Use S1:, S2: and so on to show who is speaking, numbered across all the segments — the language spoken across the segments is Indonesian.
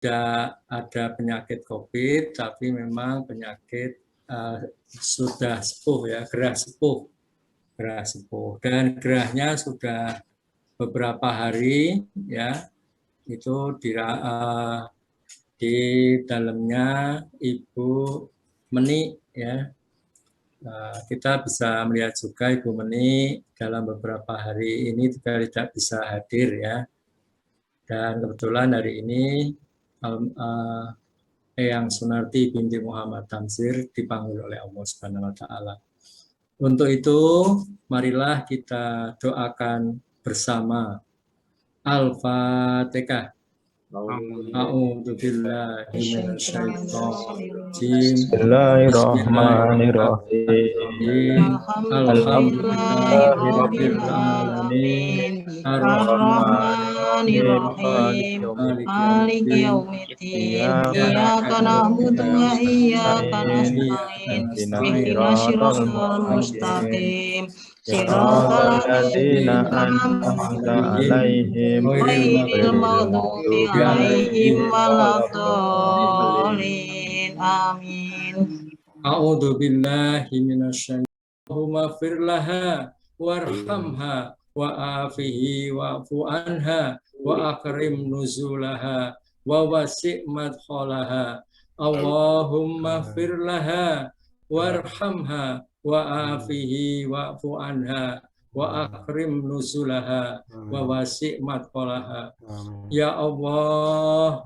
S1: tidak ada penyakit COVID, tapi memang penyakit sudah sepuh ya, gerah sepuh, dan gerahnya sudah beberapa hari ya, itu di dalamnya Ibu Meni ya. Kita bisa melihat juga Ibu Meni dalam beberapa hari ini juga tidak bisa hadir ya. Dan kebetulan hari ini Eyang Sunarti binti Muhammad Tamsir dipanggil oleh Allah Subhanahu wa taala. Untuk itu, marilah kita doakan bersama. Al-Fatihah. A'udzu billahi minasyaitonir rajim.
S2: Bismillahirrahmanirrahim.
S1: Alhamdulillahirabbil alamin.
S2: Ar-Rahmanir-Rahim.
S1: Maliki yaumiddin.
S2: Iyyaka na'budu wa iyyaka nasta'in. Ihdinas siratal mustaqim. Siratal ladzina an'amta 'alaihim ghairil maghdubi 'alaihim waladdallin. Amin.
S1: A'udzu billahi minasyaitonir rajim. Allahumma fir laha warhamha wa'afihi wa'fu anha wa akrim nuzulaha wa wasi' madkhalaha. Allahumma fir laha warhamha wa'afihi wa'fu anha wa akrim nuzulaha wa wasi' madkhalaha. Ya Allah,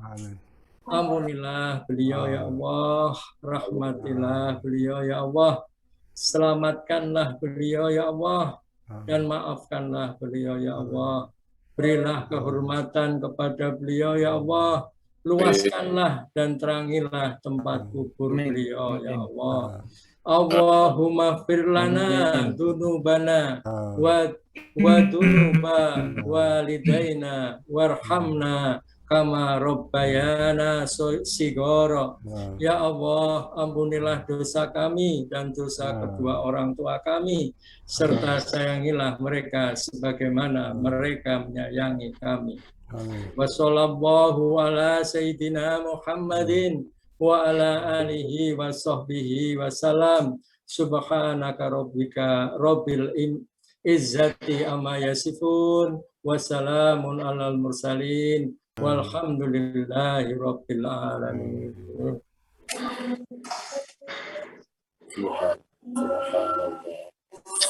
S1: ampunilah beliau ya Allah, rahmatilah beliau ya Allah, selamatkanlah beliau ya Allah, dan maafkanlah beliau ya Allah. Berilah kehormatan kepada beliau ya Allah, luaskanlah dan terangilah tempat kubur beliau ya Allah. Allahumma firlana dunubana wa dunuba walidaina warhamna kama rabbayana sigoro. Ya Allah, ampunilah dosa kami dan dosa kedua orang tua kami, serta sayangilah mereka sebagaimana mereka menyayangi kami. Wassallallahu ala sayyidina Muhammadin wa ala alihi wa sahbihi wa salam. Subhanaka rabbika rabbil izzati amma yasifun wa salamun alal mursalin walhamdulillahi rabbil alamin.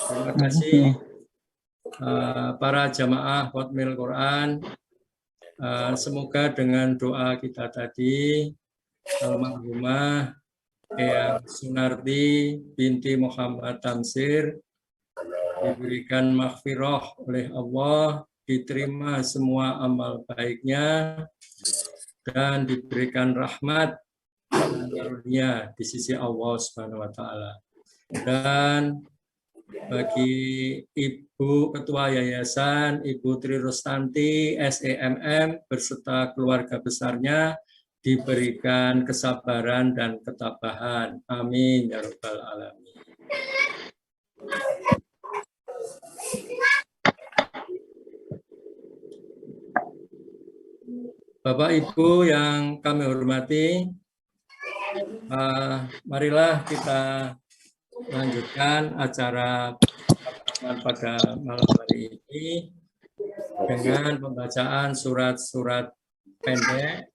S1: Terima kasih para jamaah Khatmil Quran. Semoga dengan doa kita tadi almarhumah Eyang Sunarti binti Muhammad Tamsir diberikan maghfirah oleh Allah, diterima semua amal baiknya, dan diberikan rahmat dan karunia di sisi Allah Subhanahu wa taala. Dan bagi Ibu Ketua Yayasan, Ibu Tri Rustanti, SEMM, beserta keluarga besarnya, diberikan kesabaran dan ketabahan. Amin ya rabbal alamin. Bapak Ibu yang kami hormati, marilah kita lanjutkan acara pada malam hari ini dengan pembacaan surat-surat pendek.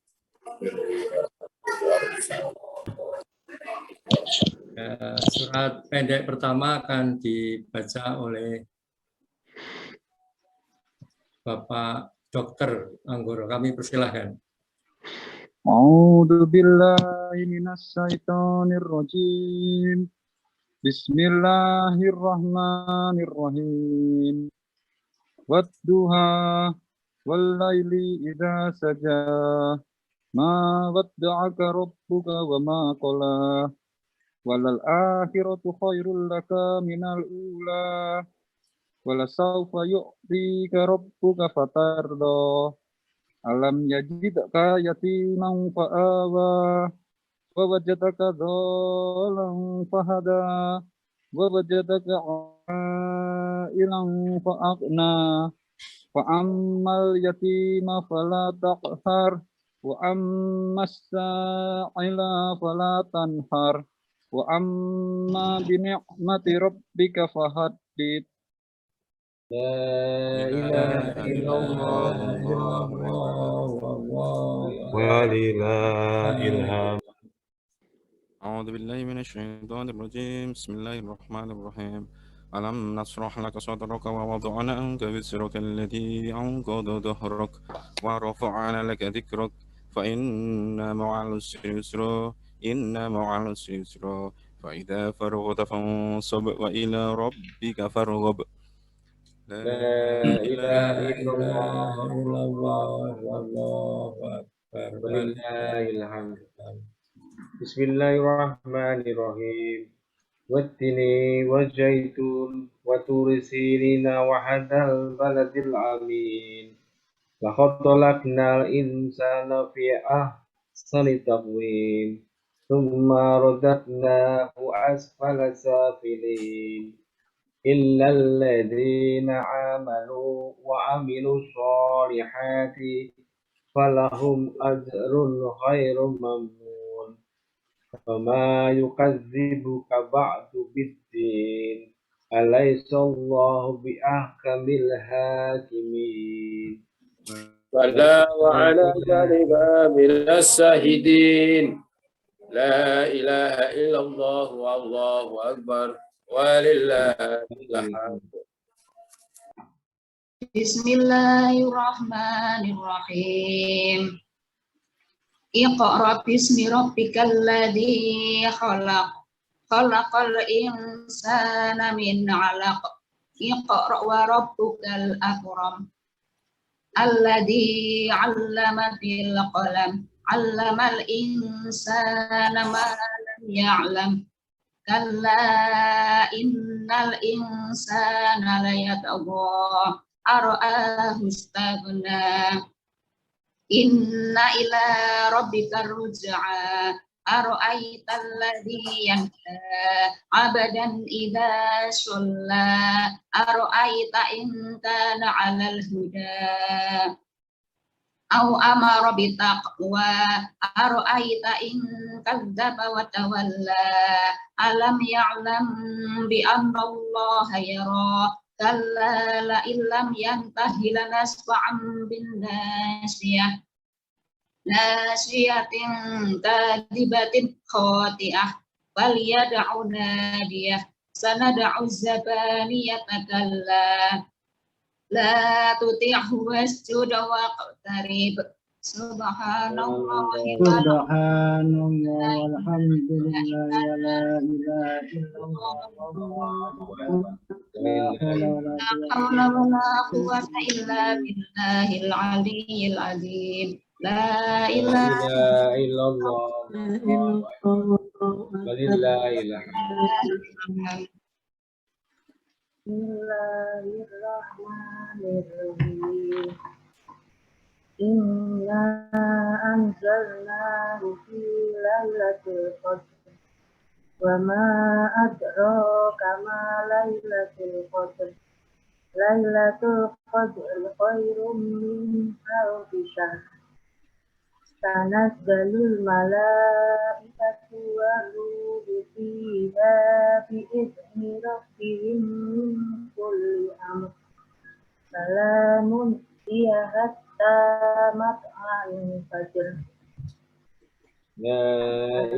S1: Surat pendek pertama akan dibaca oleh Bapak Dr. Anggoro. Kami persilahkan.
S3: A'udzu billahi minasyaitonir rajim. Bismillahirrahmanirrahim. Wadduha wal laili idza saja. Ma wadda'aka rabbuka wa ma qala. Walal akhiratu khairul laka minal ula. Wala sawfa yu'tika rabbuka fatarda. Alam yajidka yatiman fa'awa. Wa wajadaka dhalan fahada. Wa wajadaka ilang fa'aqna. Fa'ammal yatima fala taqhar. وأما السائل فلا تنهر وأما بنعمة ربك فحدث
S4: لا إله إلا الله
S1: والله
S4: ولله الحمد.
S5: أعوذ بالله من الشيطان الرجيم. بسم الله الرحمن الرحيم. ألم نشرح لك صدرك ووضعنا عنك وزرك الذي أنقض ظهرك ورفعنا لك ذكرك فإن مع العسر يسرا إن مع العسر يسرا فإذا فرغت فانصب وإلى ربك فارغب. لا
S4: لا
S5: إله
S4: إله إلا الله
S1: إلا الله والله أكبر
S4: ولله الحمد. بسم الله الرحمن الرحيم. والتين والزيتون وطور سينين وهذا البلد الأمين لقد خلقنا الإنسان في أحسن تقويم ثم رددناه أسفل سافلين إلا الذين آمنوا وعملوا الصالحات فلهم أجر غير ممنون وما يكذبك بعد بالدين أليس الله بأحكم الحاكمين
S6: بلى وعلى ذلك من الشاهدين. لا إله إلا الله والله أكبر ولله الحمد.
S2: Bismillahirrahmanirrahim. Iqra bismi rabbikal ladzi khalaq. Khalaqal insana min 'alaq. Iqra wa rabbukal akram. Alladzi 'allama bil qalam. 'Allamal insana ma lam ya'lam. Kalla innal insana layatagha ara'ahu istaghna. Inna ila rabbika ruj'a ara'aita alladhi yanha abadan idza shalla ara'aita in kana 'alal huda aw amara bitaqwa ara'aita in kadzdzaba wa tawalla alam ya'lam bi anna Allah yara kalla la illam yantahi lanasfa'an bin nasiyah nasiyatin kadibatin khati'ah falyad'u nadiyah sanad'u zabaniyata kalla la tuti'hu wasjud waqtarib subhanallahi
S7: walhamdulillah wa la ilaha
S2: hawla wa la quwwata illa billahil aliyyil azim. La ilaha
S4: illallah walillahil hamd.
S7: Bismillahirrahmanirrahim. Inna anzalnahu fi lailatul qadr wa ma adraka ma lailatul qadr. Lailatul qadr khairum min alfi syahr. Tanazzalul malaikatu waruhu fiha bi'izni rabbihim min kulli amr. Salamun hiya hatta matla'il fajr.
S4: La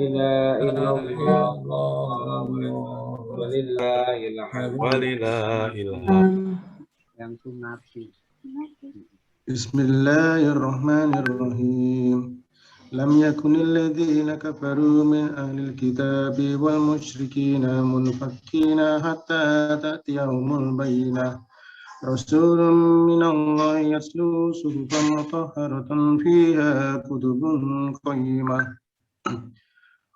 S4: ilaha illallah walillahil hamd.
S5: Walillahil hamd.
S3: yang sunati.
S8: Bismillahirrahmanirrahim. Lam yakunil ladzina kafaru min ahlil kitabi wal musyrikina munfakkina hatta ta'tiyahumul bayyinah. Rasulun minallahi yatlu suhufan mutahharatan fiha kutubun qayyimah.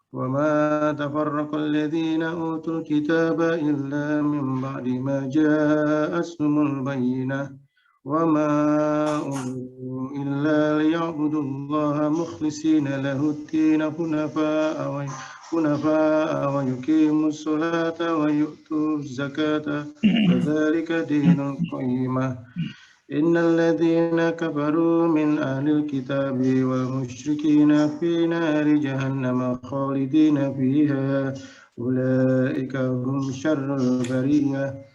S8: Wa ma tafarraqa alladhina utul kitaba illa min ba'di ma ja'atuhumul bayyinah. وما أمروا إلا ليعبدوا الله مخلصين له الدين حنفاء ويقيموا الصلاة ويؤتوا الزكاة وذلك دين القيمة إن الذين كفروا من أهل الكتاب والمشركين في نار جهنم خالدين فيها أولئك هم شر البرية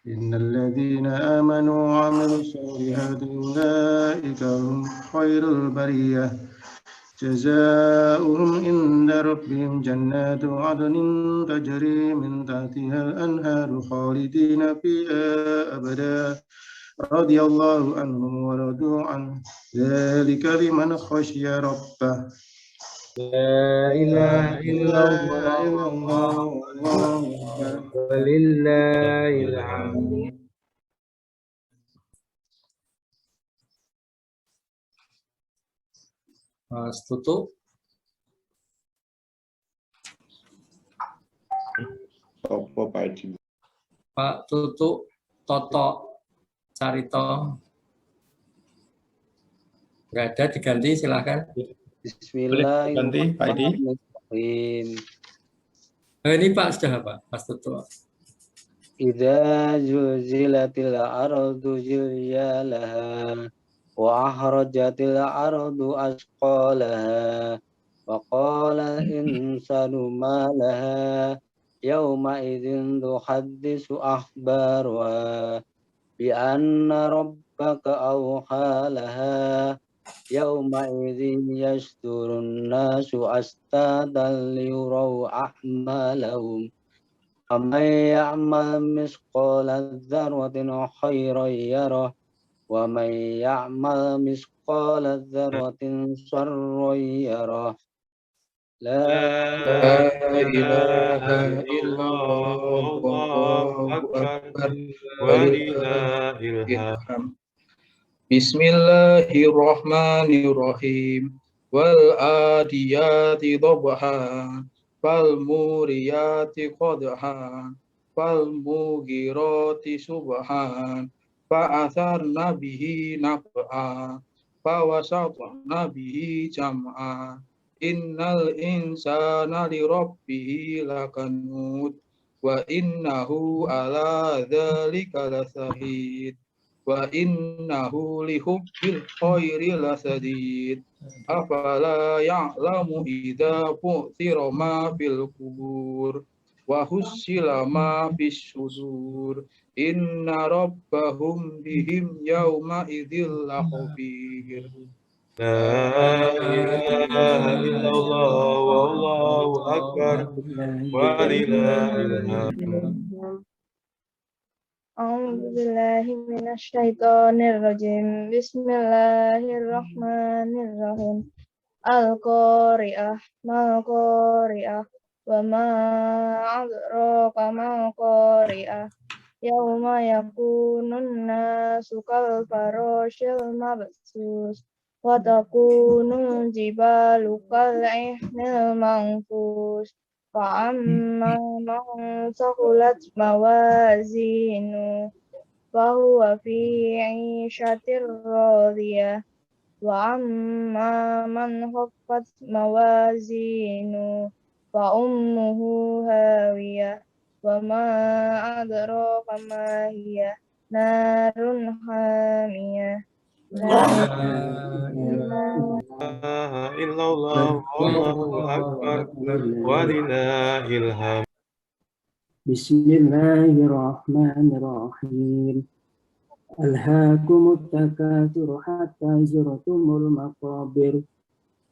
S8: إن الذين آمنوا وعملوا الصالحات أولئك هم خير البرية جزاؤهم عند ربهم جنات عدن تجري من تحتها الأنهار خالدين فيها أبدا رضي الله عنهم ورضوا عنه ذلك لمن خشي ربه
S4: لا إله إلا الله ولله الحمد.
S1: Mas Tutu.
S9: Apa Pak Edi?
S1: Pak Tutu, Toto, Carito. Nggak ada, diganti silakan.
S3: Bismillahirrahmanirrahim.
S1: Ini Pak sudah Pak, Mas Tutu.
S3: Idza zulzilatil ardu ziljalaha wa akhrajatil ardu asqalaha wa qala al-insanu ma laha yawma idzin tuhaddisu akhbaraha bi anna rabbaka awha laha yawma idzin yasdurun nasu astadan liyuraw a'malahum ومن يعمل مثقال ذرة خيرا يره ومن يعمل مثقال ذرة شرا يره لا
S4: إله إلا الله والله أكبر ولله الحمد. بسم الله الرحمن الرحيم والعاديات ضبحا فالموريات قدحا فالمغيرات سبحا فأثرن به نقعا فوسطن به جمعا إن الإنسان لربه لكنود وإنه على ذلك لشهيد وإنه لحب الخير لشديد أفلا يعلم إذا بعثر ما في القبور وحصل ما في الصدور إن ربهم بهم يومئذ لخبير. لا إله إلا الله والله أكبر ولله الحمد.
S7: أعوذ بالله من الشيطان الرجيم بسم الله الرحمن الرحيم القارئة ما القارئة وما أدراك ما القارئة يوم يكون الناس كالفراش المبثوث وتكون الجبال كالعهن المنفوش فأما من ثقلت موازينه فهو في عيشة راضية وأما من خفت موازينه فأمه هاوية وما أدراك ما هي نار حامية
S4: لا إله إلا الله والله أكبر ولله الحمد.
S10: بسم الله الرحمن الرحيم ألهاكم التكاثر حتى زرتم المقابر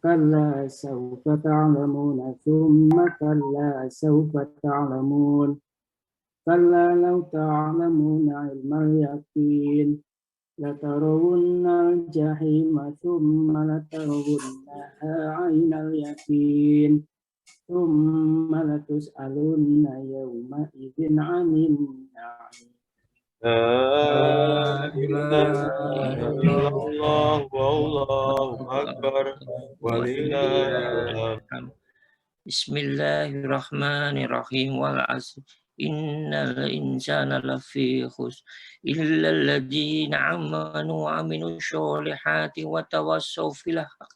S10: كلا سوف تعلمون ثم كلا سوف تعلمون كلا لو تعلمون علم اليقين لترون الجحيم ثم لترونها عين اليقين ثم لتسألن يومئذ عن النعيم.
S4: لا إله إلا الله والله أكبر ولله الحمد.
S11: بسم الله الرحمن الرحيم والعصر إن الإنسان لفي خسر إلا الذين آمنوا وعملوا الصالحات وتواصوا بالحق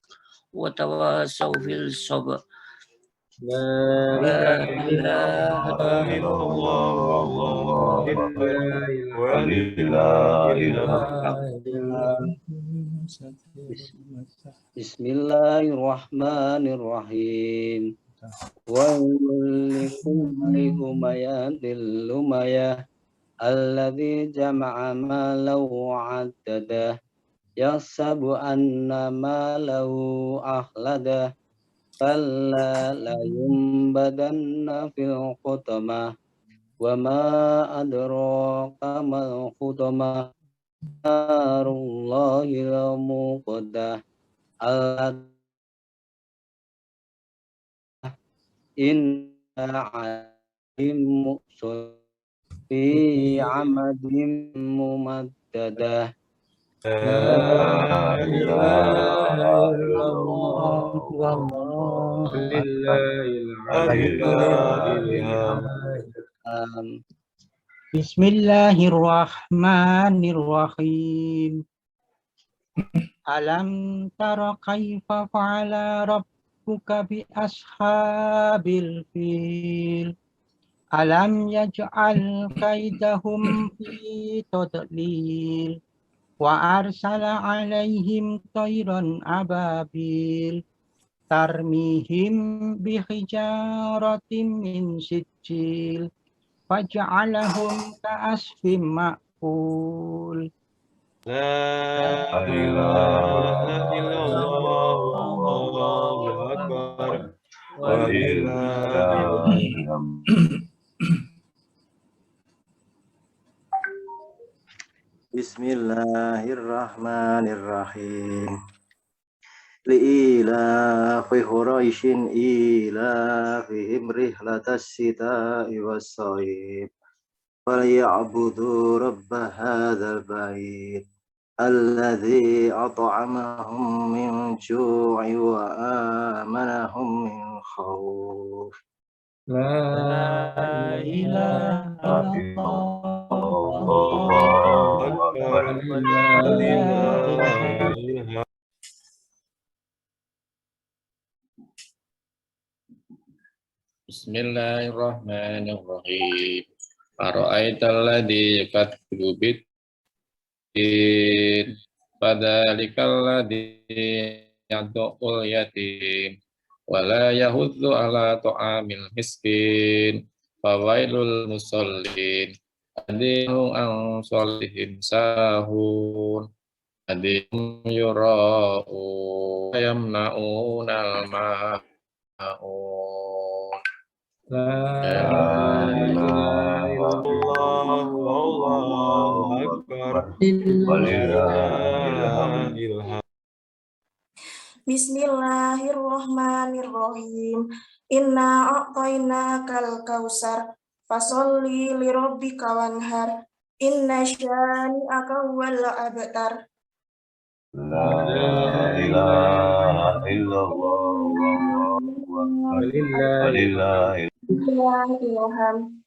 S11: وتواصوا بالصبر
S6: La
S11: لا
S6: ilaha
S11: إله
S6: illallah wallahu akbar walillahil hamd.
S3: Bismillahirrahmanirrahim. Wailul likulli humayatil lumayah alladzi jama'a malahu 'addadah yahsabu anna malahu akhladah kalla la yumbadanna fil hutamah wa ma adraka mal hutamah narullahil muqaddah inna 'alim muqsad fi 'amadin mumaddadah.
S6: La ilaha illallah walillahil hamd.
S12: Bismillahirrahmanirrahim. Alam tara kaifa fa'ala rabbuka bi ashabil fil. Alam yaj'al kaidahum fi tadlil. Wa arsala alaihim tayran ababil. Tarmihim bihijaratin min sijil. Faj'alahum ka'asfim ma'kul.
S6: La ilaha illallah wallahu akbar walillahil hamd.
S13: Bismillahirrahmanirrahim. Li'ilafi Quraisyin ilafihim rihlatas sita'i was-sayf. فليعبدوا رب هذا البيت الذي أطعمهم من جوع وآمنهم من خوف.
S6: La ilaha illallah walillahil hamd.
S14: Bismillahirrahmanirrahim. Ara'aital ladzi yukadzibu bid-din fadzalikal ladzi yad'ul yatim wa la yahuddu ala ta'amil miskin fawailul musallin adihum an sholihim sahun adihum yura'u yamna'unal ma'un.
S6: La ilaha illallah wallahu akbar walillahil hamd.
S15: Bismillahirrahmanirrahim. Inna a'tainakal kausar fasholli lirabbika wanhar. Inna syani'aka huwal abtar.
S9: La ilaha illallah walillahil
S15: Bismillahirrahmanirrahim.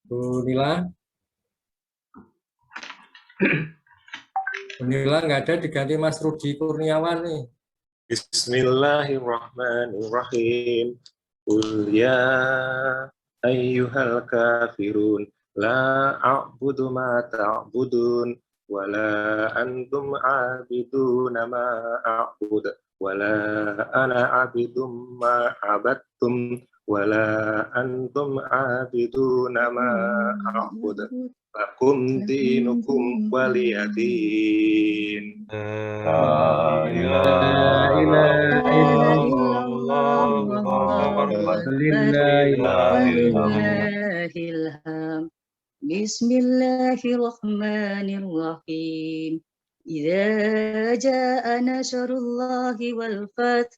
S1: Bu Nila? Bu Nila nggak ada, diganti Mas Rudi Kurniawan nih.
S4: Bismillahirrahmanirrahim. Qul ya ayyuhal kafirun la a'budu ma ta'budun wala antum 'abiduna ma a'bud wala ana 'abidum ma 'abadtum wala antum 'abiduna ma a'bud lakum dinukum waliyadin.
S6: La ilaha illallah walillahil
S16: hamd. Bismillahirrahmanirrahim. Idza jaa nasrullahi wal fath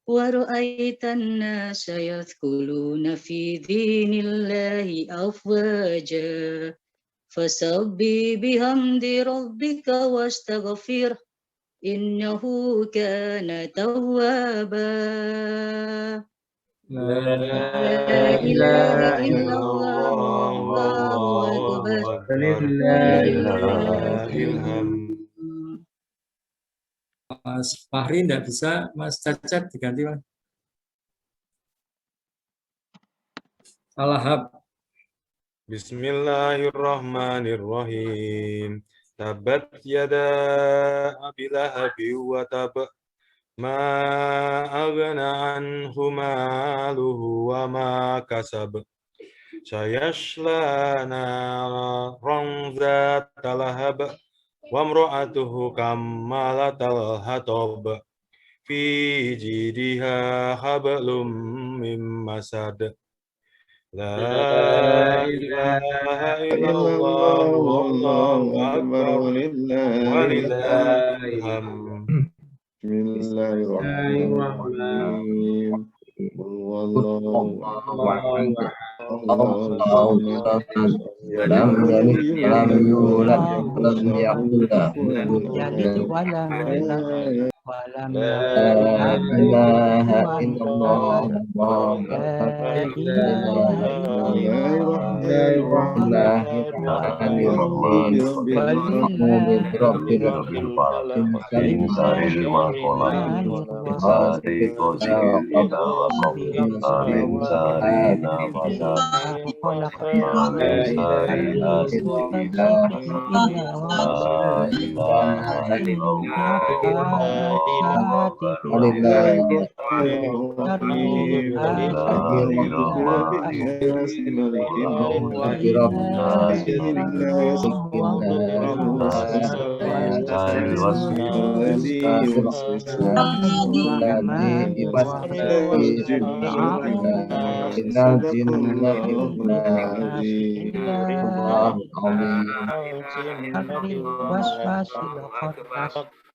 S16: wa ra'aitan nasa yadkhuluna fi dinillahi afwaja fasabbih bihamdi rabbika wastaghfir innahu kana tawwaba.
S6: La ilaha illallah wallahu akbar walillahil hamd.
S1: Mas Fahri tidak bisa, Mas Cacat diganti Mas. Al-Lahab.
S5: Bismillahirrahmanirrahim. Tabat yada abi lahabi wa tab. Ma aghna anhu maluhu wa ma kasab. Sayasla naran zata lahab. Wa imra'atuhu kammalatal hatab. Fi jidiha hablum mim masad. La ilaha illallah wallahu akbar walillahil hamd.
S6: Bismillahirrahmanirrahim.
S13: Lam yalid walam yulad walam yakul lahu
S12: Walam
S13: La ilaha illallah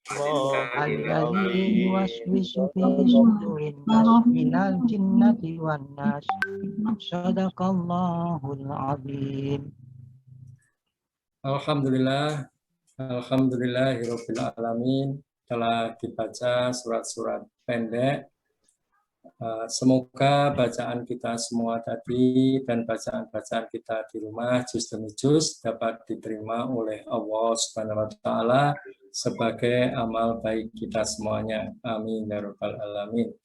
S12: Alladzi yuwaswisu fi sudurin nas minal jinnati wan nas. Shadaqallahul azim.
S1: Alhamdulillah, alhamdulillahirabbil alamin. Telah dibaca surat-surat pendek. Semoga bacaan kita semua tadi dan bacaan-bacaan kita di rumah juz demi juz dapat diterima oleh Allah Subhanahu wa taala sebagai amal baik kita semuanya. Amin ya rabbal alamin.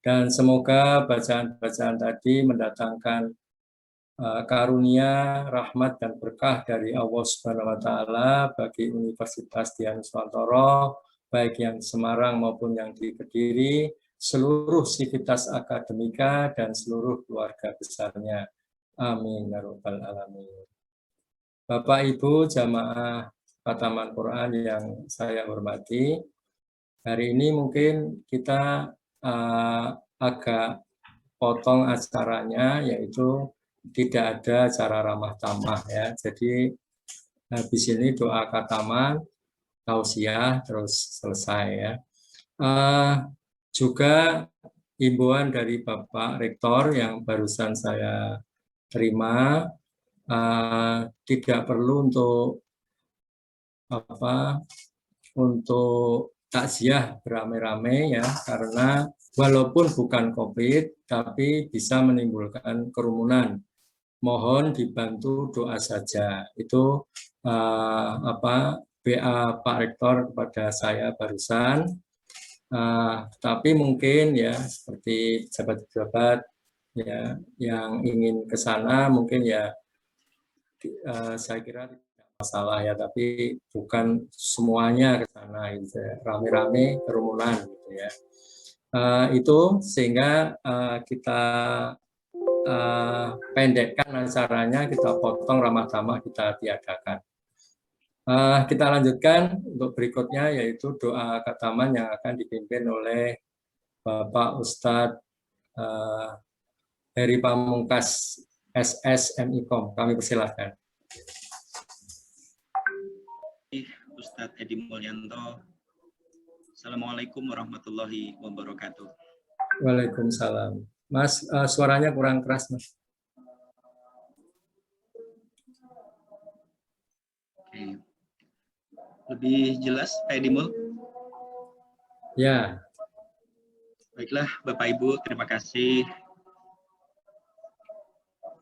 S1: Dan semoga bacaan-bacaan tadi mendatangkan karunia, rahmat dan berkah dari Allah Subhanahu wa taala bagi Universitas Dianuswantoro, baik yang Semarang maupun yang di Kediri, seluruh sivitas akademika dan seluruh keluarga besarnya. Amin ya rabbal alamin. Bapak Ibu jamaah Khataman Quran yang saya hormati, hari ini mungkin kita agak potong acaranya, yaitu tidak ada acara ramah tamah ya. Jadi habis ini doa khataman, tausiah, terus selesai ya. Juga himbauan dari Bapak Rektor yang barusan saya terima, tidak perlu untuk takziah beramai-ramai ya, karena walaupun bukan COVID tapi bisa menimbulkan kerumunan. Mohon dibantu doa saja. Itu BA Pak Rektor kepada saya barusan. Tapi mungkin ya seperti pejabat-pejabat ya yang ingin ke sana mungkin ya saya kira tidak masalah ya, tapi bukan semuanya ke sana gitu ya. Rame-rame kerumunan gitu ya. Itu sehingga kita pendekkan acaranya, kita potong, ramah tamah kita tiadakan. Kita lanjutkan untuk berikutnya, yaitu doa khataman yang akan dipimpin oleh Bapak Ustadz Heri Pamungkas SSMIKOM. Kami persilahkan.
S17: Ustadz Edi Mulyanto. Assalamualaikum warahmatullahi wabarakatuh.
S1: Waalaikumsalam. Mas, suaranya kurang keras, Mas.
S17: Oke. Lebih jelas, Pak Edimul?
S1: Ya.
S17: Baiklah, Bapak Ibu, terima kasih.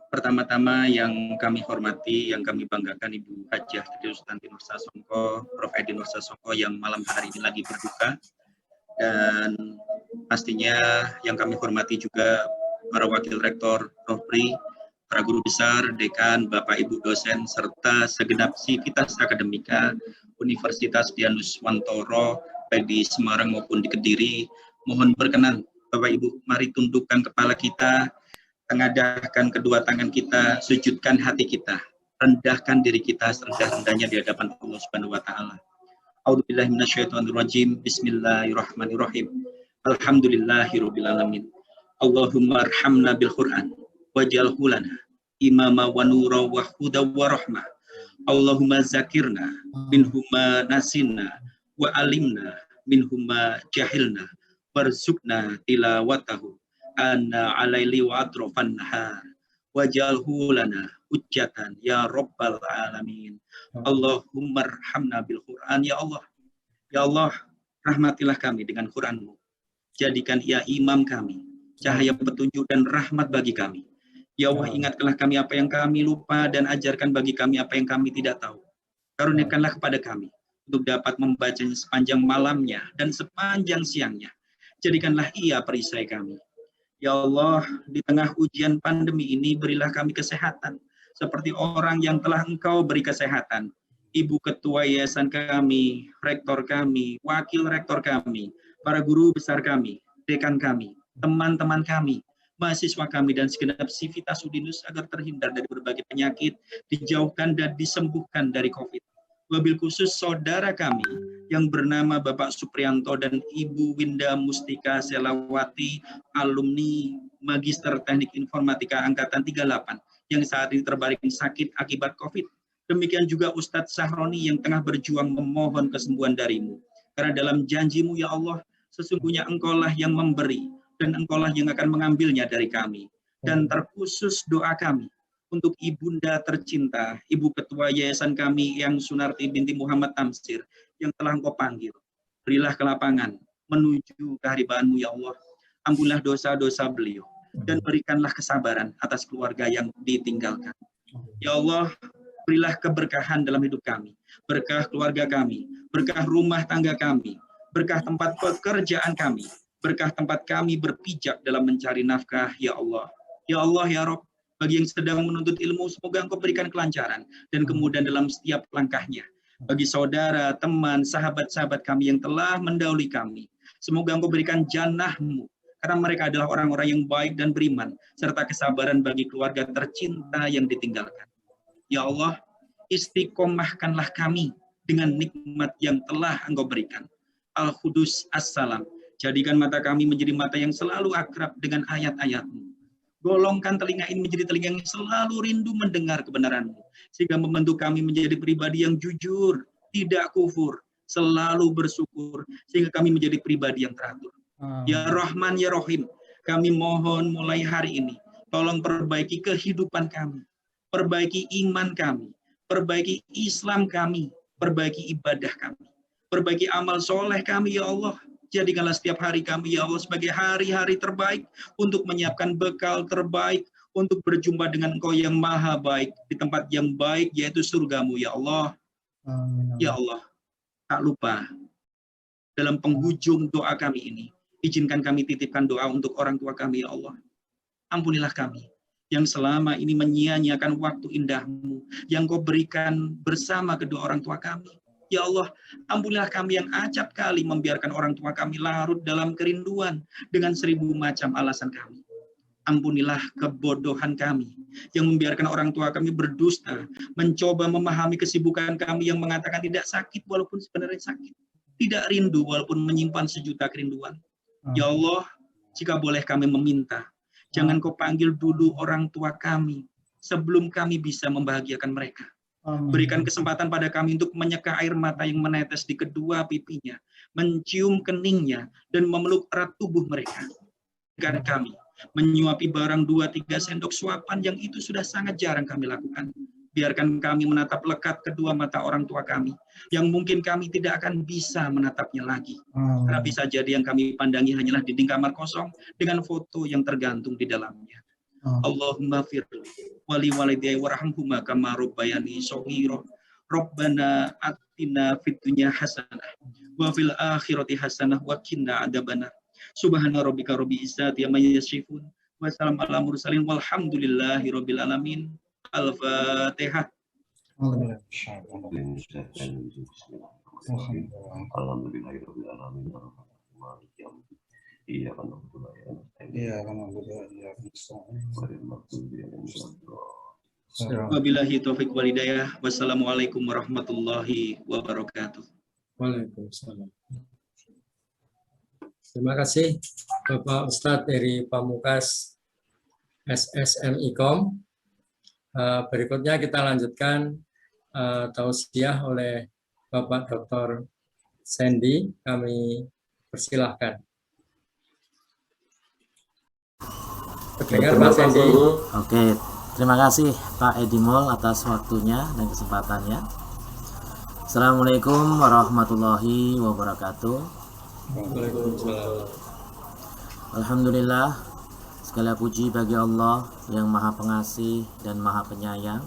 S17: Pertama-tama yang kami hormati, yang kami banggakan Ibu Hajah Tri Sustanti Nursa Songko, Prof. Edi Nursa Songko yang malam hari ini lagi berduka. dan pastinya yang kami hormati juga para wakil rektor, Rohpri, para guru besar, dekan, Bapak Ibu dosen, serta segenap sivitas akademika Universitas Dianuswantoro, baik di Semarang maupun di Kediri. Mohon berkenan, Bapak Ibu, mari tundukkan kepala kita, tengadahkan kedua tangan kita, sujudkan hati kita, rendahkan diri kita serendah-rendahnya di hadapan Allah Subhanahu wa taala. A'udzubillahi minasyaitonirrajim. Bismillahirrahmanirrahim. Alhamdulillahirabbil alamin. Allahumma arhamna bil Qur'an waj'alhu lana imama wa nura wa huda wa rahmah. Allahumma zakirna minhuma nasina wa alimna minhuma jahilna warzuqna tilawatahu anna alaili wa atrafan nahar waj'alhu lana hujjatan ya rabbal alamin. Allahumma arhamna bil Qur'an. Ya Allah, ya Allah, rahmatilah kami dengan Qur'an-Mu. Jadikan ia imam kami, cahaya petunjuk dan rahmat bagi kami. Ya Allah, ingatkanlah kami apa yang kami lupa dan ajarkan bagi kami apa yang kami tidak tahu. Karuniakanlah kepada kami untuk dapat membacanya sepanjang malamnya dan sepanjang siangnya. Jadikanlah ia perisai kami. Ya Allah, di tengah ujian pandemi ini berilah kami kesehatan seperti orang yang telah Engkau beri kesehatan. Ibu Ketua Yayasan kami, Rektor kami, Wakil Rektor kami, para guru besar kami, dekan kami, teman-teman kami, mahasiswa kami, dan segenap sivitas Udinus agar terhindar dari berbagai penyakit, dijauhkan dan disembuhkan dari COVID. Wabil khusus saudara kami yang bernama Bapak Supriyanto dan Ibu Winda Mustika Selawati, alumni Magister Teknik Informatika Angkatan 38, yang saat ini terbaring sakit akibat COVID. Demikian juga Ustadz Sahroni yang tengah berjuang memohon kesembuhan darimu. Karena dalam janjimu ya Allah, sesungguhnya Engkaulah yang memberi dan Engkaulah yang akan mengambilnya dari kami. Dan terkhusus doa kami untuk Ibunda tercinta, Ibu Ketua Yayasan kami yang Sunarti binti Muhammad Tamsir yang telah Engkau panggil. Berilah kelapangan menuju keharibaanmu ya Allah. Ampunilah dosa-dosa beliau dan berikanlah kesabaran atas keluarga yang ditinggalkan. Ya Allah, berilah keberkahan dalam hidup kami, berkah keluarga kami, berkah rumah tangga kami, berkah tempat pekerjaan kami, berkah tempat kami berpijak dalam mencari nafkah, ya Allah. Ya Allah, ya Rabb, bagi yang sedang menuntut ilmu, semoga Engkau berikan kelancaran dan kemudahan dalam setiap langkahnya. Bagi saudara, teman, sahabat-sahabat kami yang telah mendahului kami, semoga Engkau berikan jannah-Mu, karena mereka adalah orang-orang yang baik dan beriman, serta kesabaran bagi keluarga tercinta yang ditinggalkan. Ya Allah, istiqomahkanlah kami dengan nikmat yang telah Engkau berikan. Al-Qudus As-Salam, jadikan mata kami menjadi mata yang selalu akrab dengan ayat-ayat-Mu. Golongkan telinga ini menjadi telinga yang selalu rindu mendengar kebenaran-Mu, sehingga membantu kami menjadi pribadi yang jujur, tidak kufur, selalu bersyukur, sehingga kami menjadi pribadi yang teratur. Ya Rahman, ya Rahim, kami mohon mulai hari ini, tolong perbaiki kehidupan kami, perbaiki iman kami, perbaiki Islam kami, perbaiki ibadah kami, perbaiki amal soleh kami, ya Allah. Jadikanlah setiap hari kami, ya Allah, sebagai hari-hari terbaik untuk menyiapkan bekal terbaik, untuk berjumpa dengan Engkau yang maha baik, di tempat yang baik, yaitu surgamu, ya Allah. Ya Allah, tak lupa, dalam penghujung doa kami ini, izinkan kami titipkan doa untuk orang tua kami, ya Allah. Ampunilah kami yang selama ini menyia-nyiakan waktu indahmu yang Kau berikan bersama kedua orang tua kami. Ya Allah, ampunilah kami yang acap kali membiarkan orang tua kami larut dalam kerinduan dengan 1000 macam alasan kami. Ampunilah kebodohan kami yang membiarkan orang tua kami berdusta, mencoba memahami kesibukan kami yang mengatakan tidak sakit walaupun sebenarnya sakit, tidak rindu walaupun menyimpan sejuta kerinduan. Ya Allah, jika boleh kami meminta, jangan Kau panggil dulu orang tua kami sebelum kami bisa membahagiakan mereka. Berikan kesempatan pada kami untuk menyeka air mata yang menetes di kedua pipinya, mencium keningnya, dan memeluk erat tubuh mereka. Berikan kami menyuapi barang 2-3 sendok suapan yang itu sudah sangat jarang kami lakukan. Biarkan kami menatap lekat kedua mata orang tua kami, yang mungkin kami tidak akan bisa menatapnya lagi. Karena bisa jadi yang kami pandangi hanyalah dinding kamar kosong dengan foto yang tergantung di dalamnya. Allahumma firli wali walidayya warhamhuma kama rabbayani shaghira. Rabbana atina fid dunya hasanah wa fil akhirati hasanah wa qina adzabannar. Subhana rabbika rabbil izzati amma yasifun wa salamun alal mursalin walhamdulillahi rabbil alamin. Al-Fatihah. Wabillahi taufiq wal hidayah. Wassalamualaikum warahmatullahi wabarakatuh.
S1: Waalaikumsalam. Terima kasih Bapak Ustadz dari Pamungkas SSMIKOM. Berikutnya kita lanjutkan tausiah oleh Bapak Dr. Sandy. Kami persilahkan. Terdengar Pak Sandy?
S18: Oke, terima kasih Pak Edimol atas waktunya dan kesempatannya. Assalamualaikum warahmatullahi wabarakatuh.
S1: Waalaikumsalam.
S18: Alhamdulillah, segala puji bagi Allah yang maha pengasih dan maha penyayang,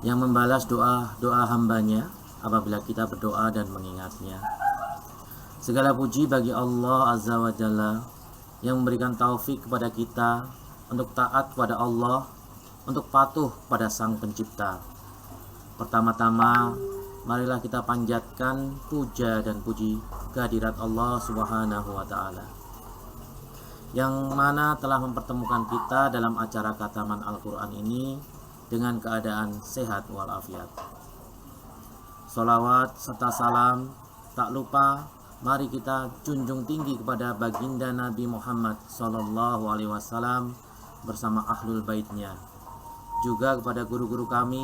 S18: yang membalas doa-doa hambanya apabila kita berdoa dan mengingatnya. Segala puji bagi Allah Azza wa Jalla yang memberikan taufik kepada kita untuk taat kepada Allah, untuk patuh pada Sang Pencipta. Pertama-tama, marilah kita panjatkan puja dan puji kehadirat Allah Subhanahu wa Ta'ala, yang mana telah mempertemukan kita dalam acara khataman Al-Quran ini dengan keadaan sehat walafiat. Sholawat serta salam tak lupa mari kita junjung tinggi kepada baginda Nabi Muhammad Sallallahu Alaihi Wasallam bersama ahlul baitnya, juga kepada guru-guru kami,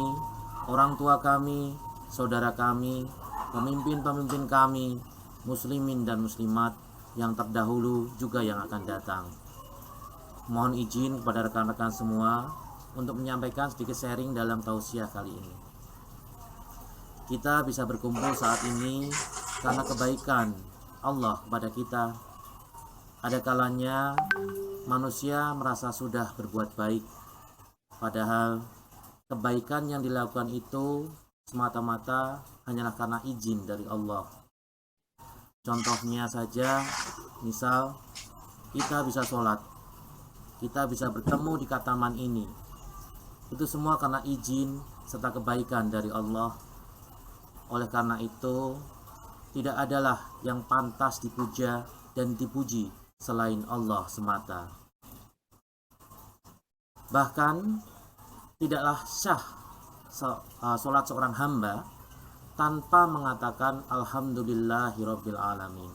S18: orang tua kami, saudara kami, pemimpin-pemimpin kami, muslimin dan muslimat yang terdahulu juga yang akan datang. Mohon izin kepada rekan-rekan semua untuk menyampaikan sedikit sharing dalam tausiah kali ini. Kita bisa berkumpul saat ini karena kebaikan Allah kepada kita. Ada kalanya manusia merasa sudah berbuat baik, padahal kebaikan yang dilakukan itu semata-mata hanyalah karena izin dari Allah. Contohnya saja, misal kita bisa sholat, kita bisa bertemu di khataman ini, itu semua karena izin serta kebaikan dari Allah. Oleh karena itu, tidak adalah yang pantas dipuja dan dipuji selain Allah semata. Bahkan tidaklah syah sholat seorang hamba tanpa mengatakan alhamdulillahirabbil alamin.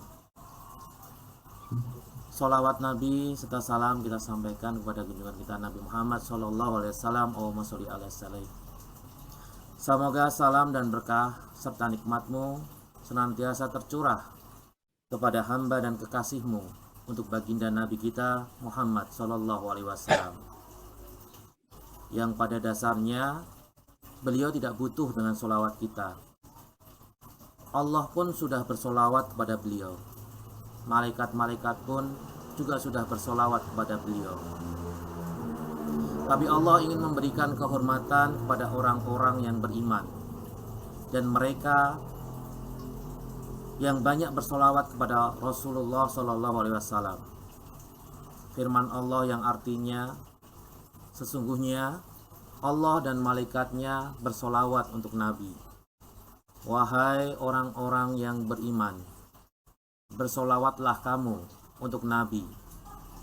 S18: Sholawat Nabi serta salam kita sampaikan kepada junjungan kita Nabi Muhammad sallallahu alaihi wasallam. Allahumma sholli ala salih. Semoga salam dan berkah serta nikmatmu senantiasa tercurah kepada hamba dan kekasihmu untuk baginda Nabi kita Muhammad sallallahu alaihi wasallam, yang pada dasarnya beliau tidak butuh dengan sholawat kita. Allah pun sudah bersolawat kepada beliau. Malaikat-malaikat pun juga sudah bersolawat kepada beliau. Tapi Allah ingin memberikan kehormatan kepada orang-orang yang beriman, dan mereka yang banyak bersolawat kepada Rasulullah SAW. Firman Allah yang artinya, sesungguhnya Allah dan malaikatnya bersolawat untuk Nabi. Wahai orang-orang yang beriman, bersolawatlah kamu untuk Nabi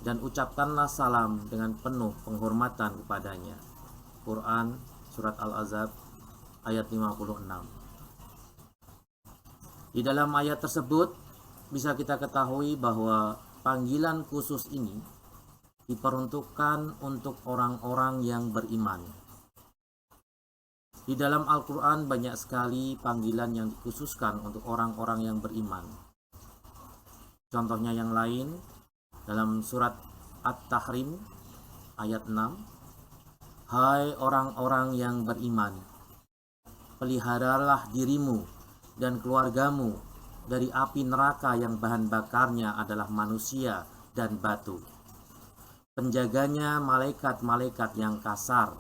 S18: dan ucapkanlah salam dengan penuh penghormatan kepadanya. Quran Surat Al-Ahzab ayat 56. Di dalam ayat tersebut bisa kita ketahui bahwa panggilan khusus ini diperuntukkan untuk orang-orang yang beriman. Di dalam Al-Quran banyak sekali panggilan yang dikhususkan untuk orang-orang yang beriman. Contohnya yang lain, dalam surat At-Tahrim ayat 6, hai orang-orang yang beriman, peliharalah dirimu dan keluargamu dari api neraka yang bahan bakarnya adalah manusia dan batu. Penjaganya malaikat-malaikat yang kasar,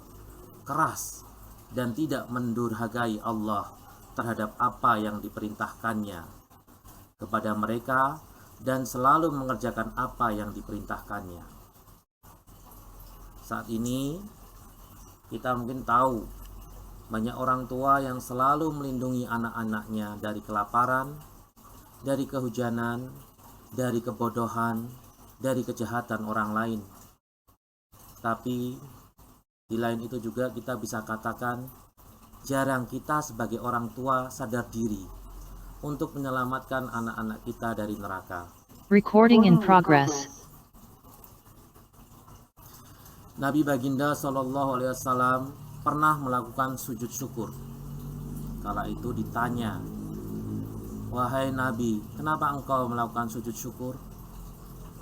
S18: keras, dan tidak mendurhakai Allah terhadap apa yang diperintahkannya, kepada mereka dan selalu mengerjakan apa yang diperintahkannya. Saat ini kita mungkin tahu banyak orang tua yang selalu melindungi anak-anaknya dari kelaparan, dari kehujanan, dari kebodohan, dari kejahatan orang lain. Tapi di lain itu juga kita bisa katakan jarang kita sebagai orang tua sadar diri untuk menyelamatkan anak-anak kita dari neraka.
S19: Recording in progress.
S18: Nabi Baginda SAW pernah melakukan sujud syukur. Kala itu ditanya, "Wahai Nabi, kenapa engkau melakukan sujud syukur?"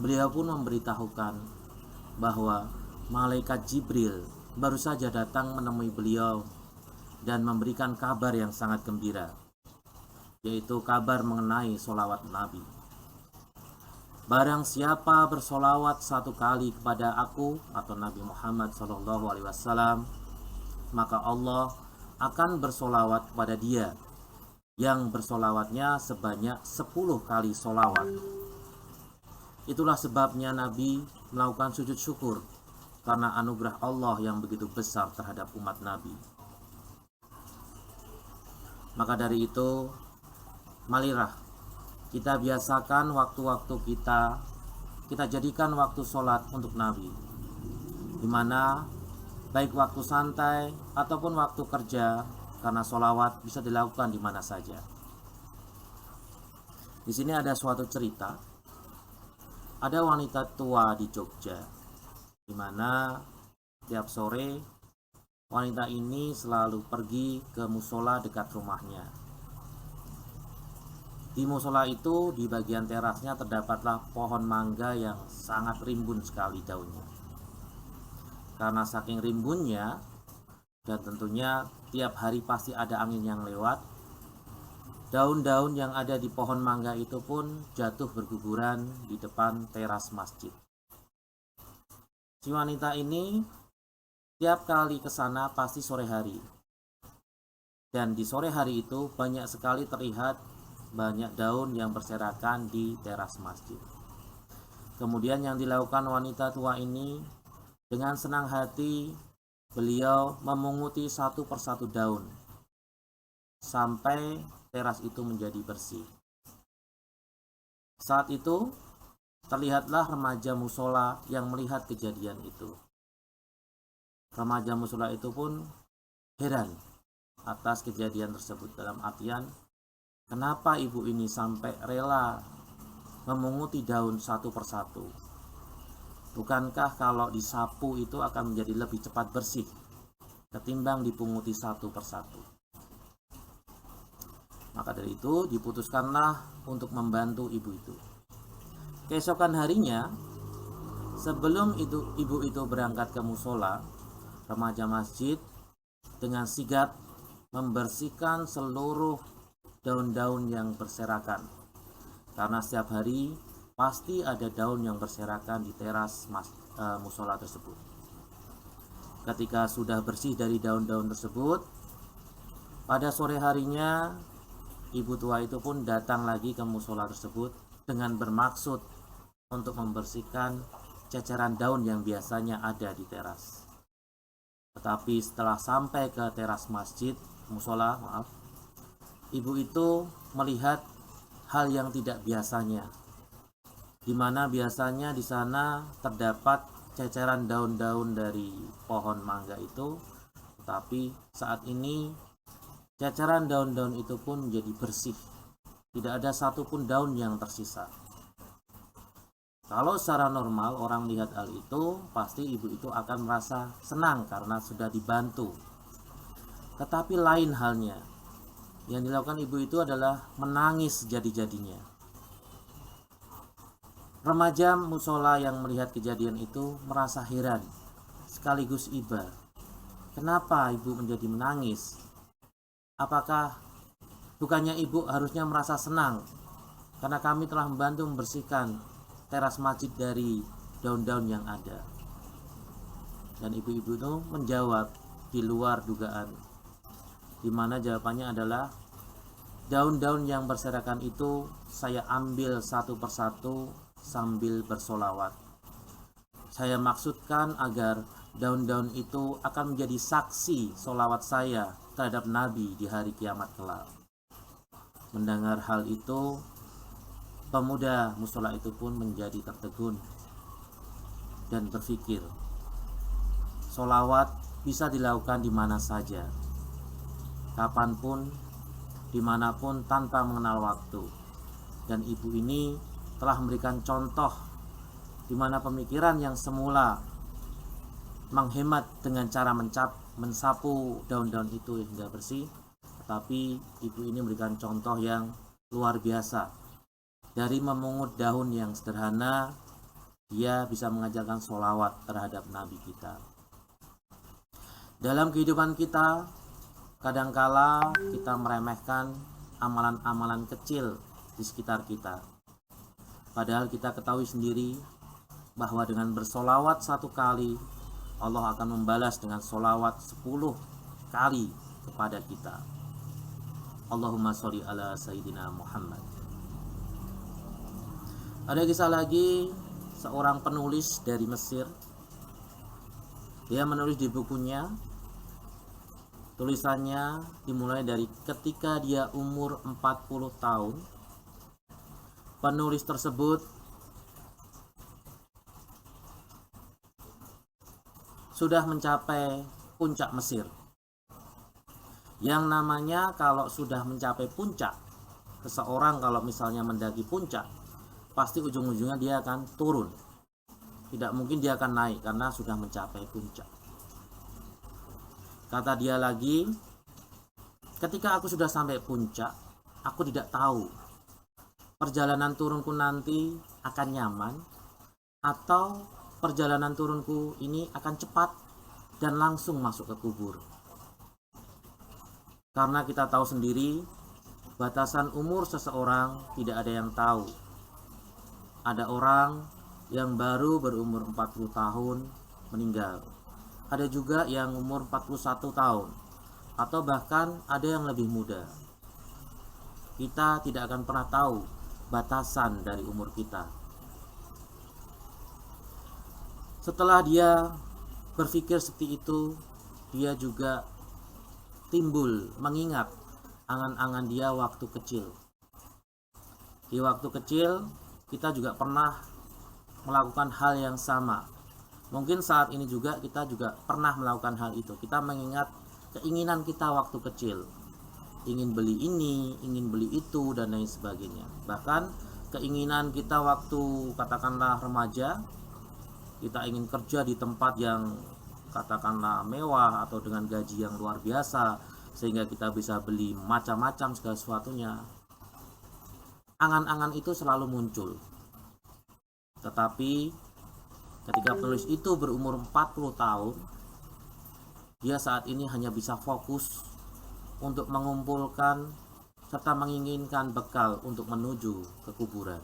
S18: Beliau pun memberitahukan bahwa malaikat Jibril baru saja datang menemui beliau dan memberikan kabar yang sangat gembira, yaitu kabar mengenai sholawat Nabi. Barang siapa bersolawat 1 kali kepada aku atau Nabi Muhammad SAW, maka Allah akan bersolawat kepada dia yang bersolawatnya sebanyak 10 kali solawat. Itulah sebabnya Nabi melakukan sujud syukur, karena anugerah Allah yang begitu besar terhadap umat Nabi. Maka dari itu, marilah kita biasakan waktu-waktu kita jadikan waktu sholat untuk Nabi, dimana baik waktu santai ataupun waktu kerja, karena sholawat bisa dilakukan di mana saja. Di sini ada suatu cerita, ada wanita tua di Jogja, dimana tiap sore wanita ini selalu pergi ke musola dekat rumahnya. Di musola itu, di bagian terasnya terdapatlah pohon mangga yang sangat rimbun sekali daunnya. Karena saking rimbunnya, dan tentunya tiap hari pasti ada angin yang lewat, daun-daun yang ada di pohon mangga itu pun jatuh berguguran di depan teras masjid. Si wanita ini tiap kali ke sana pasti sore hari. Dan di sore hari itu banyak sekali terlihat banyak daun yang berserakan di teras masjid. Kemudian yang dilakukan wanita tua ini, dengan senang hati beliau memunguti satu persatu daun sampai teras itu menjadi bersih. Saat itu terlihatlah remaja musola yang melihat kejadian itu. Remaja musola itu pun heran atas kejadian tersebut, dalam artian kenapa ibu ini sampai rela memunguti daun satu persatu? Bukankah kalau disapu itu akan menjadi lebih cepat bersih ketimbang dipunguti satu persatu? Maka dari itu diputuskanlah untuk membantu ibu itu. Keesokan harinya, sebelum ibu itu berangkat ke musola, remaja masjid dengan sigap membersihkan seluruh daun-daun yang berserakan, karena setiap hari pasti ada daun yang berserakan di teras musola tersebut. Ketika sudah bersih dari daun-daun tersebut, pada sore harinya ibu tua itu pun datang lagi ke musola tersebut dengan bermaksud untuk membersihkan ceceran daun yang biasanya ada di teras. Tetapi setelah sampai ke teras musola, ibu itu melihat hal yang tidak biasanya, di mana biasanya di sana terdapat ceceran daun-daun dari pohon mangga itu, tetapi saat ini ceceran daun-daun itu pun menjadi bersih, tidak ada satupun daun yang tersisa. Kalau secara normal orang lihat hal itu, pasti ibu itu akan merasa senang karena sudah dibantu. Tetapi lain halnya, yang dilakukan ibu itu adalah menangis sejadi-jadinya. Remaja musola yang melihat kejadian itu merasa heran sekaligus iba. Kenapa ibu menjadi menangis? Apakah bukannya ibu harusnya merasa senang karena kami telah membantu membersihkan teras masjid dari daun-daun yang ada? Dan ibu-ibu itu menjawab di luar dugaan, di mana jawabannya adalah daun-daun yang berserakan itu saya ambil satu persatu sambil bersolawat. Saya maksudkan agar daun-daun itu akan menjadi saksi solawat saya terhadap Nabi di hari kiamat kelak. Mendengar hal itu, pemuda musola itu pun menjadi tertegun dan berpikir, solawat bisa dilakukan di mana saja, kapanpun, dimanapun tanpa mengenal waktu. Dan ibu ini telah memberikan contoh di mana pemikiran yang semula menghemat dengan cara mensapu daun-daun itu hingga bersih, tetapi ibu ini memberikan contoh yang luar biasa. Dari memungut daun yang sederhana, dia bisa mengajarkan sholawat terhadap Nabi kita. Dalam kehidupan kita, kadangkala kita meremehkan amalan-amalan kecil di sekitar kita. Padahal kita ketahui sendiri bahwa dengan bersolawat 1 kali, Allah akan membalas dengan solawat 10 kali kepada kita. Allahumma sholli ala Sayyidina Muhammad. Ada kisah lagi seorang penulis dari Mesir. Dia menulis di bukunya, tulisannya dimulai dari ketika dia umur 40 tahun. Penulis tersebut sudah mencapai puncak Mesir. Yang namanya kalau sudah mencapai puncak, seseorang kalau misalnya mendaki puncak, pasti ujung-ujungnya dia akan turun. Tidak mungkin dia akan naik karena sudah mencapai puncak. Kata dia lagi, ketika aku sudah sampai puncak, aku tidak tahu perjalanan turunku nanti akan nyaman atau perjalanan turunku ini akan cepat dan langsung masuk ke kubur. Karena kita tahu sendiri, batasan umur seseorang tidak ada yang tahu. Ada orang yang baru berumur 40 tahun meninggal. Ada juga yang umur 41 tahun. Atau bahkan ada yang lebih muda. Kita tidak akan pernah tahu batasan dari umur kita. Setelah dia berpikir seperti itu, dia juga timbul mengingat angan-angan dia waktu kecil. Di waktu kecil, kita juga pernah melakukan hal yang sama. Mungkin saat ini juga kita juga pernah melakukan hal itu. Kita mengingat keinginan kita waktu kecil. Ingin beli ini, ingin beli itu, dan lain sebagainya. Bahkan keinginan kita waktu katakanlah remaja, kita ingin kerja di tempat yang katakanlah mewah atau dengan gaji yang luar biasa, sehingga kita bisa beli macam-macam segala sesuatunya. Angan-angan itu selalu muncul. Tetapi ketika penulis itu berumur 40 tahun, dia saat ini hanya bisa fokus untuk mengumpulkan serta menginginkan bekal untuk menuju ke kuburan.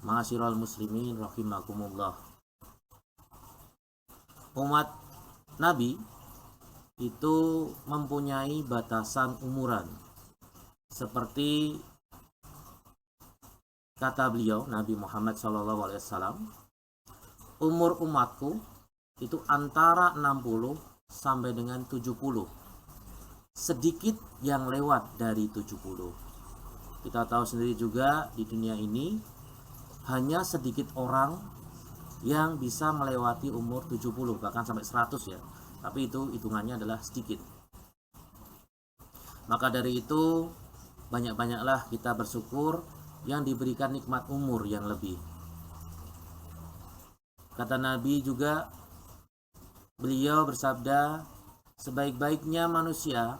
S18: Ma'asyiral muslimin rahimakumullah. Umat Nabi itu mempunyai batasan umuran. Seperti kata beliau, Nabi Muhammad SAW, umur umatku itu antara 60 sampai dengan 70. Sedikit yang lewat dari 70. Kita tahu sendiri juga di dunia ini hanya sedikit orang yang bisa melewati umur 70, bahkan sampai 100 ya. Tapi itu hitungannya adalah sedikit. Maka dari itu banyak-banyaklah kita bersyukur yang diberikan nikmat umur yang lebih. Kata Nabi juga, beliau bersabda, sebaik-baiknya manusia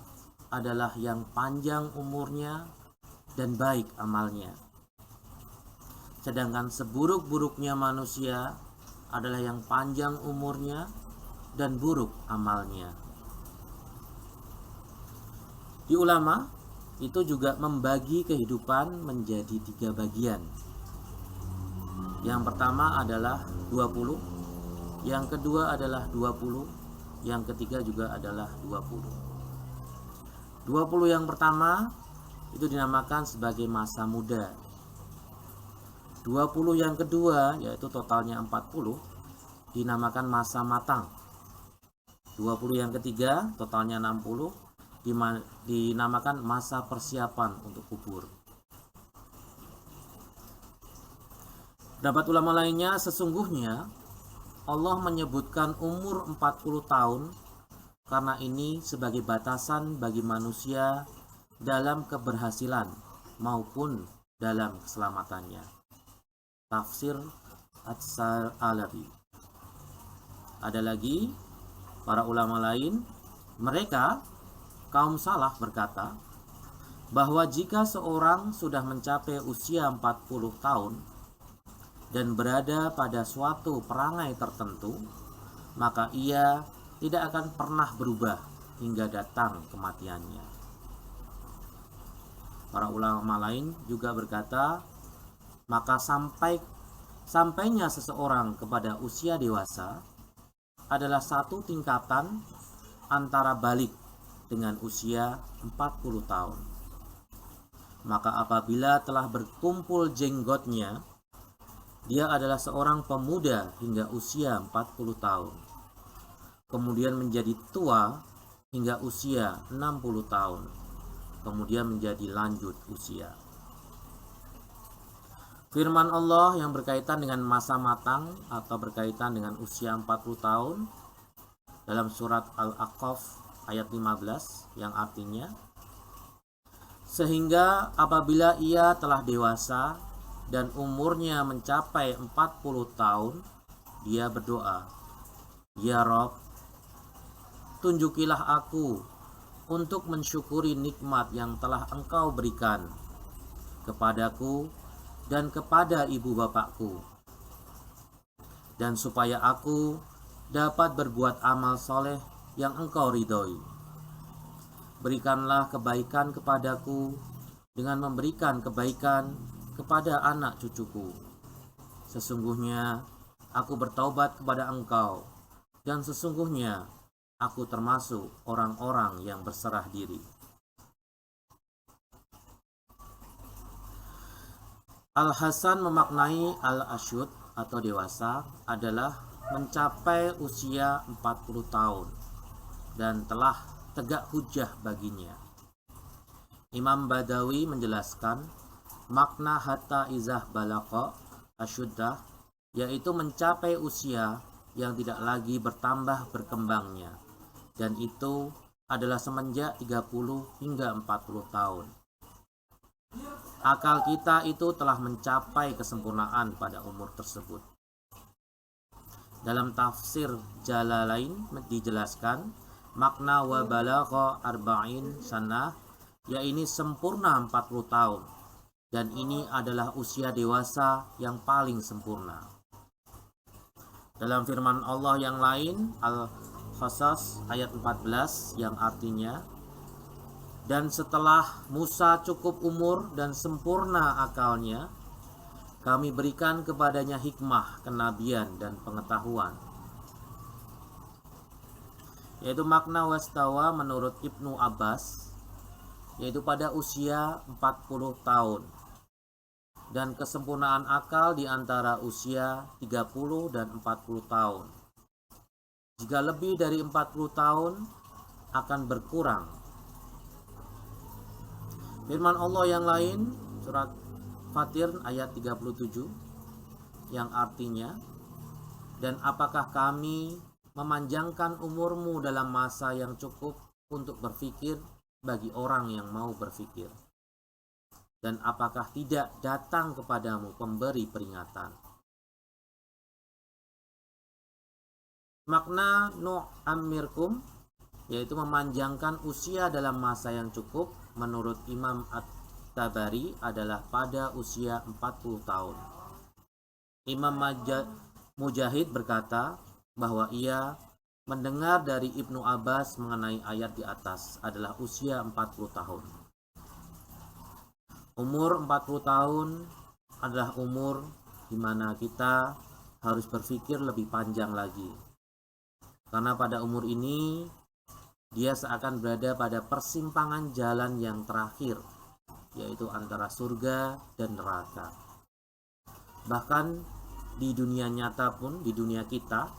S18: adalah yang panjang umurnya dan baik amalnya. Sedangkan seburuk-buruknya manusia adalah yang panjang umurnya dan buruk amalnya. Di ulama itu juga membagi kehidupan menjadi 3 bagian. Yang pertama adalah 20, yang kedua adalah 20, yang ketiga juga adalah 20. 20 yang pertama itu dinamakan sebagai masa muda. 20 yang kedua, yaitu totalnya 40, dinamakan masa matang. 20 yang ketiga, totalnya 60, dinamakan masa persiapan untuk kubur. Pendapat ulama lainnya, sesungguhnya Allah menyebutkan umur 40 tahun karena ini sebagai batasan bagi manusia dalam keberhasilan maupun dalam keselamatannya. Tafsir As-Sa'alabi. Ada lagi para ulama lain, mereka kaum salaf berkata bahwa jika seorang sudah mencapai usia 40 tahun dan berada pada suatu perangai tertentu, maka ia tidak akan pernah berubah hingga datang kematiannya. Para ulama lain juga berkata, maka sampainya seseorang kepada usia dewasa adalah satu tingkatan antara balik dengan usia 40 tahun. Maka apabila telah berkumpul jenggotnya, dia adalah seorang pemuda hingga usia 40 tahun. Kemudian menjadi tua hingga usia 60 tahun. Kemudian menjadi lanjut usia. Firman Allah yang berkaitan dengan masa matang atau berkaitan dengan usia 40 tahun dalam surat Al-Aqaf ayat 15 yang artinya, sehingga apabila ia telah dewasa dan umurnya mencapai 40 tahun, dia berdoa, Ya Rabb, tunjukilah aku untuk mensyukuri nikmat yang telah Engkau berikan kepadaku dan kepada ibu bapakku, dan supaya aku dapat berbuat amal soleh yang Engkau ridhoi. Berikanlah kebaikan kepadaku dengan memberikan kebaikan kepada anak cucuku. Sesungguhnya aku bertaubat kepada Engkau, dan sesungguhnya aku termasuk orang-orang yang berserah diri. Al-Hasan memaknai al-asyud atau dewasa adalah mencapai usia 40 tahun dan telah tegak hujjah baginya. Imam Badawi menjelaskan makna hatta izah balagha asyuddah, yaitu mencapai usia yang tidak lagi bertambah berkembangnya, dan itu adalah semenjak 30 hingga 40 tahun. Akal kita itu telah mencapai kesempurnaan pada umur tersebut. Dalam tafsir Jalalain dijelaskan makna wa balagha arba'in sanah, yaitu sempurna 40 tahun, dan ini adalah usia dewasa yang paling sempurna. Dalam firman Allah yang lain, Al-Qasas ayat 14 yang artinya, dan setelah Musa cukup umur dan sempurna akalnya, kami berikan kepadanya hikmah, kenabian, dan pengetahuan. Yaitu makna wastawa menurut Ibnu Abbas, yaitu pada usia 40 tahun. Dan kesempurnaan akal di antara usia 30 dan 40 tahun. Jika lebih dari 40 tahun akan berkurang. Firman Allah yang lain, surat Fatir ayat 37, yang artinya, dan apakah kami memanjangkan umurmu dalam masa yang cukup untuk berfikir bagi orang yang mau berfikir? Dan apakah tidak datang kepadamu pemberi peringatan? Makna nu'ammirkum, yaitu memanjangkan usia dalam masa yang cukup, menurut Imam At-Tabari adalah pada usia 40 tahun. Imam Mujahid berkata bahwa ia mendengar dari Ibnu Abbas mengenai ayat di atas adalah usia 40 tahun. Umur 40 tahun adalah umur di mana kita harus berpikir lebih panjang lagi. Karena pada umur ini dia seakan berada pada persimpangan jalan yang terakhir, yaitu antara surga dan neraka. Bahkan di dunia nyata pun, di dunia kita,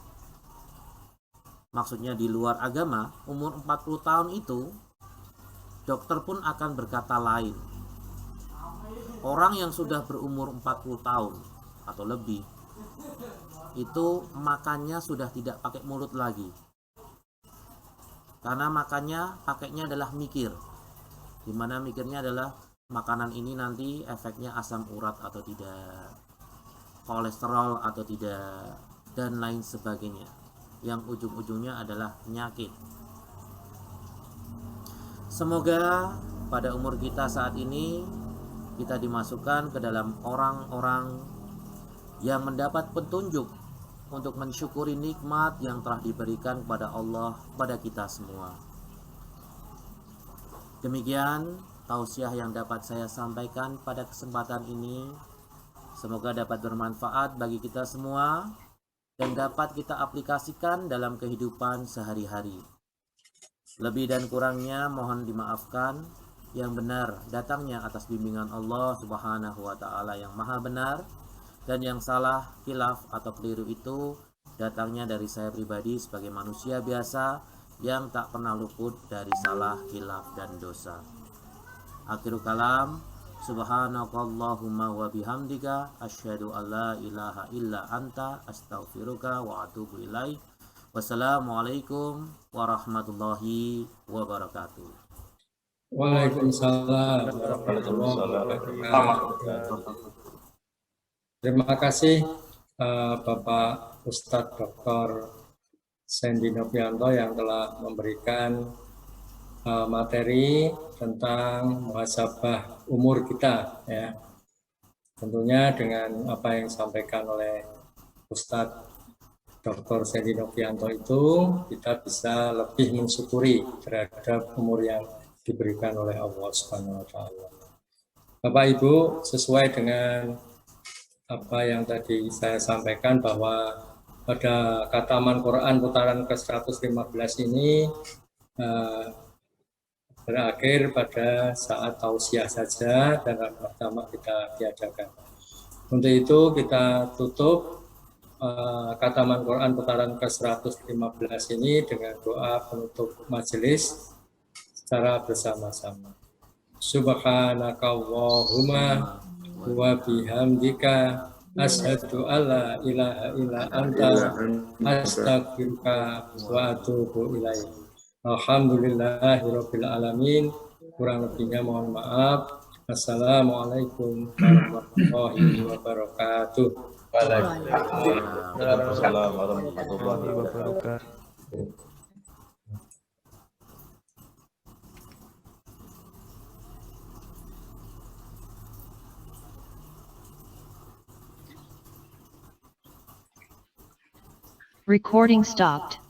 S18: maksudnya di luar agama, umur 40 tahun itu, dokter pun akan berkata lain. Orang yang sudah berumur 40 tahun atau lebih, itu makannya sudah tidak pakai mulut lagi. Karena makannya pakainya adalah mikir, dimana mikirnya adalah makanan ini nanti efeknya asam urat atau tidak, kolesterol atau tidak, dan lain sebagainya, yang ujung-ujungnya adalah penyakit. Semoga pada umur kita saat ini kita dimasukkan ke dalam orang-orang yang mendapat petunjuk untuk mensyukuri nikmat yang telah diberikan kepada Allah pada kita semua. Demikian tausiah yang dapat saya sampaikan pada kesempatan ini. Semoga dapat bermanfaat bagi kita semua dan dapat kita aplikasikan dalam kehidupan sehari-hari. Lebih dan kurangnya mohon dimaafkan. Yang benar datangnya atas bimbingan Allah Subhanahu wa Ta'ala yang maha benar, dan yang salah, khilaf atau keliru itu datangnya dari saya pribadi sebagai manusia biasa yang tak pernah luput dari salah, khilaf, dan dosa. Akhirul kalam, subhanakallahumma wa bihamdika asyhadu an la ilaha illa anta astaghfiruka wa atubu ilaik. Wassalamualaikum warahmatullahi wabarakatuh.
S1: Waalaikumsalam warahmatullahi wabarakatuh. Terima kasih Bapak Ustadz Dr. Sandy Novianto yang telah memberikan materi tentang muhasabah umur kita, ya. Tentunya dengan apa yang disampaikan oleh Ustadz Dr. Sandy Novianto itu, kita bisa lebih mensyukuri terhadap umur yang diberikan oleh Allah Subhanahu wa Ta'ala. Bapak Ibu, sesuai dengan apa yang tadi saya sampaikan bahwa pada Khataman Quran putaran ke-115 ini berakhir pada saat tausiah saja dan pertama kita tiadakan. Untuk itu kita tutup Khataman Quran putaran ke-115 ini dengan doa penutup majelis secara bersama-sama. Subhanakallahumma wa bihamdika asyhadu alla ilaha illa anta astaghfiruka wa atubu ilaik. Alhamdulillahirabbil alamin. Kurang lebihnya mohon maaf. Assalamualaikum warahmatullahi wabarakatuh.
S9: Waalaikumsalam warahmatullahi wabarakatuh.
S19: Recording stopped.